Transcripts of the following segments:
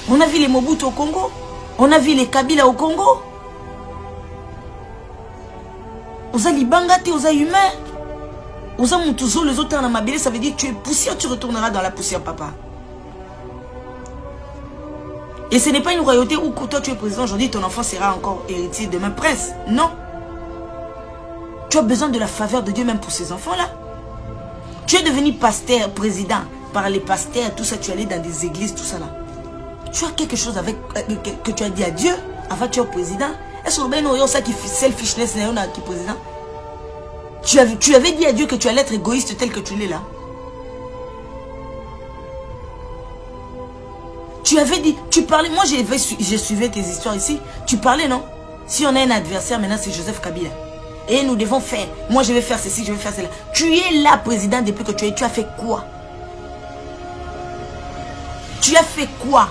On a vu les Mobutu au Congo. On a vu les Kabila au Congo. Oza libangate, oza humain. Oza mutuzo, les autres en mabélé, ça veut dire que tu es poussière, tu retourneras dans la poussière, papa. Et ce n'est pas une royauté où toi tu es président aujourd'hui, ton enfant sera encore héritier demain prince. Non. Tu as besoin de la faveur de Dieu même pour ces enfants-là. Tu es devenu pasteur, président, par les pasteurs, tout ça, tu es allé dans des églises, tout ça là. Tu as quelque chose avec que tu as dit à Dieu avant que tu es président. Est-ce que ça qui selfishness qui président? Tu avais dit à Dieu que tu allais être égoïste tel que tu l'es là. Tu avais dit, tu parlais, moi j'ai suivi tes histoires ici. Tu parlais non? Si on a un adversaire maintenant c'est Joseph Kabila. Et nous devons faire, moi je vais faire ceci, je vais faire cela. Tu es là président depuis que tu es, tu as fait quoi? Tu as fait quoi?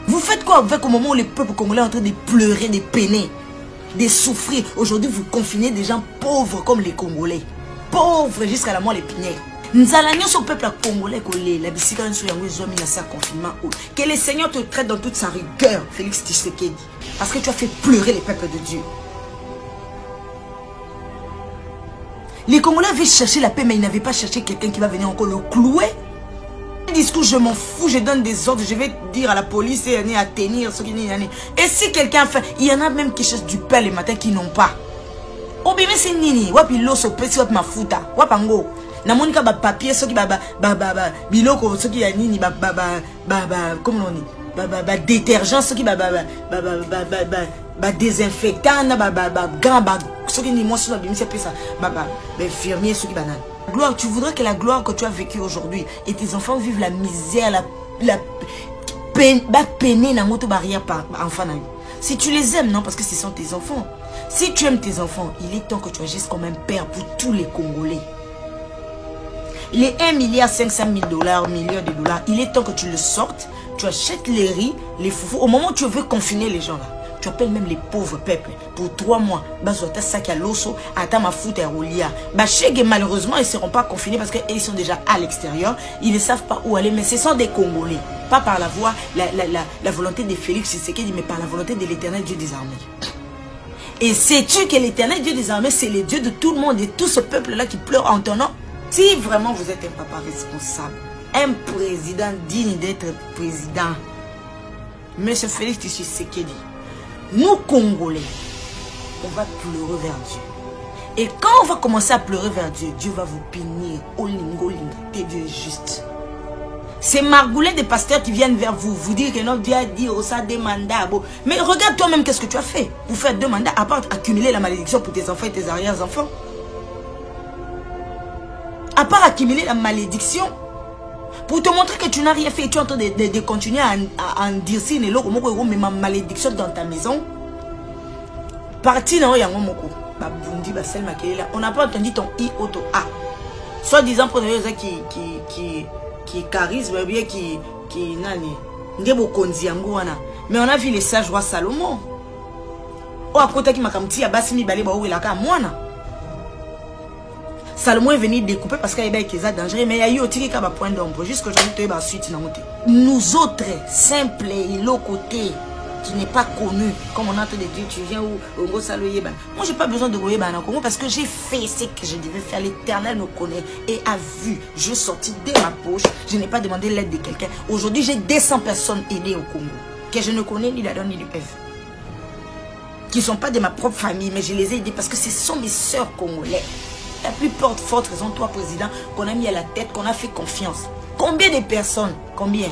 Vous faites quoi avec au moment où le peuple congolais est en train de pleurer, de peiner, de souffrir? Aujourd'hui, vous confinez des gens pauvres comme les Congolais. Pauvres jusqu'à la moelle épinière. Nous allons sur le peuple congolais, la confinement. Que le Seigneur te traite dans toute sa rigueur, Félix Tshisekedi. Parce que tu as fait pleurer les peuples de Dieu. Les Congolais avaient cherché la paix, mais ils n'avaient pas cherché quelqu'un qui va venir encore le clouer. Discours, je m'en fous, je donne des ordres, je vais dire à la police à tenir ce qui n'est. Et si quelqu'un fait, il y en a même qui cherchent du pain le matin qui n'ont pas. Obime c'est nini, wapi loso pesi wapi mafuta, wapango. Na monika ba papier ce qui biloko ce qui a nini comment on dit, détergent ce qui désinfectant grand ce qui ni moi sur la c'est ça infirmier ce qui banane. Gloire, tu voudrais que la gloire que tu as vécue aujourd'hui et tes enfants vivent la misère, la peine, peiner dans notre barrière par enfant. Si tu les aimes, non, parce que ce sont tes enfants. Si tu aimes tes enfants, il est temps que tu agisses comme un père pour tous les Congolais. Les 1,5 milliard, millions de dollars, il est temps que tu le sortes, tu achètes les riz, les foufous. Au moment où tu veux confiner les gens là, tu appelles même les pauvres peuples pour 3 mois. Malheureusement, ils ne seront pas confinés parce qu'ils sont déjà à l'extérieur. Ils ne savent pas où aller, mais ce sont des Congolais. Pas par la voie, la volonté de Félix Tshisekedi, mais par la volonté de l'Éternel Dieu des armées. Et sais-tu que l'Éternel Dieu des armées, c'est le Dieu de tout le monde et tout ce peuple-là qui pleure en ton nom? Si vraiment vous êtes un papa responsable, un président digne d'être président, Monsieur Félix Tshisekedi, nous Congolais, on va pleurer vers Dieu. Et quand on va commencer à pleurer vers Dieu, Dieu va vous punir. Olingo, Dieu est juste. C'est margoulin des pasteurs qui viennent vers vous, vous dire que non, Dieu a dit, oh, ça demande. Mais regarde toi-même qu'est-ce que tu as fait pour faire 2 mandats, à part accumuler la malédiction pour tes enfants et tes arrière-enfants. À part accumuler la malédiction, pour te montrer que tu n'as rien fait et tu es en train de continuer à en dire si mais ma malédiction dans ta maison. Parti dans on n'a pas entendu ton I auto A. Soit disant pour les qui charisme, bien qui nani. Mais on a vu les sages rois Salomon. Oh, à côté qui m'a comme tia basimi balé ba ou la ka moana. Salomon est venu découper parce qu'il y a dangereux, mais il y a eu aussi un point d'ombre. Jusqu'aujourd'hui, tu es suite. Nous autres, simples et l'autre côté, qui n'est pas connu, comme on a entendu dire, tu viens où moi, je n'ai pas besoin de Goyeba en Congo parce que j'ai fait ce que je devais faire. L'Éternel me connaît et a vu. Je suis sorti de ma poche. Je n'ai pas demandé l'aide de quelqu'un. Aujourd'hui, j'ai 200 personnes aidées au Congo, que je ne connais ni d'Adam ni du F. Qui ne sont pas de ma propre famille, mais je les ai aidées parce que ce sont mes soeurs congolaises. La plus forte raison, toi, président, qu'on a mis à la tête, qu'on a fait confiance. Combien de personnes? Combien?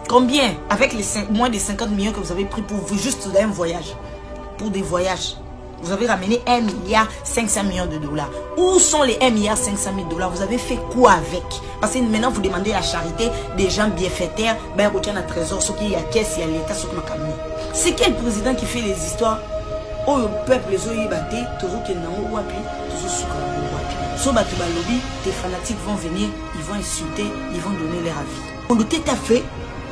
Combien? Avec les moins de 50 millions que vous avez pris pour vous, juste un voyage. Pour des voyages. Vous avez ramené 1,5 milliard de dollars. Où sont les 1,5 milliard de dollars? Vous avez fait quoi avec? Parce que maintenant, vous demandez la charité des gens bienfaiteurs. Ben, vous un trésor, ce qui est à caisse, il y a l'État, ce qui m'a caminé. C'est quel président qui fait les histoires? Oh, le peuple, les oeufs, toujours qu'il n'a pas wapi, toujours sucre wapi. So batouba lobby, tes fanatiques vont venir, ils vont insulter, ils vont donner leur avis. On le t'a fait,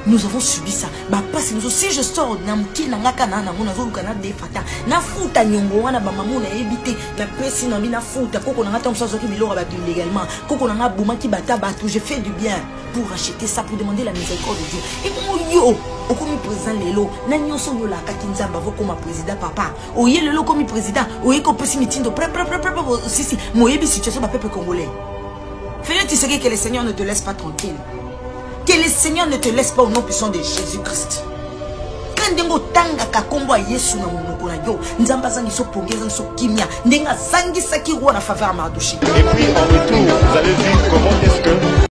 Nous avons subi ça. Bah, parce que si je sors, namki nangaka na namona zo lukana de fata. Na futa nyongo wana ba mamu na ebité. Na pesi na bi na futa. Koko nanga tom sozo ki bilora ba illégalement. Koko nanga bouma ki bata batu. Je fais du bien pour acheter ça, pour demander la miséricorde de Dieu. Et comment yo, au comme président lelo, na nyoso yo la kakinzamba vo comme président papa. Oye lelo comme président. Oye ko pesi mitindo. Si moyebi situation ba peuple congolais. Fais-le tu sais que le Seigneur ne te laisse pas tranquille. Que le Seigneur ne te laisse pas au nom puissant de Jésus-Christ. Quand dengo tanga kakombo a Yesu na monoko na yo, nzamba zangi so pongeza so kimia, ndenga zangi saki roi na faveur Mardoché. Et puis en retour, vous allez dire comment est-ce que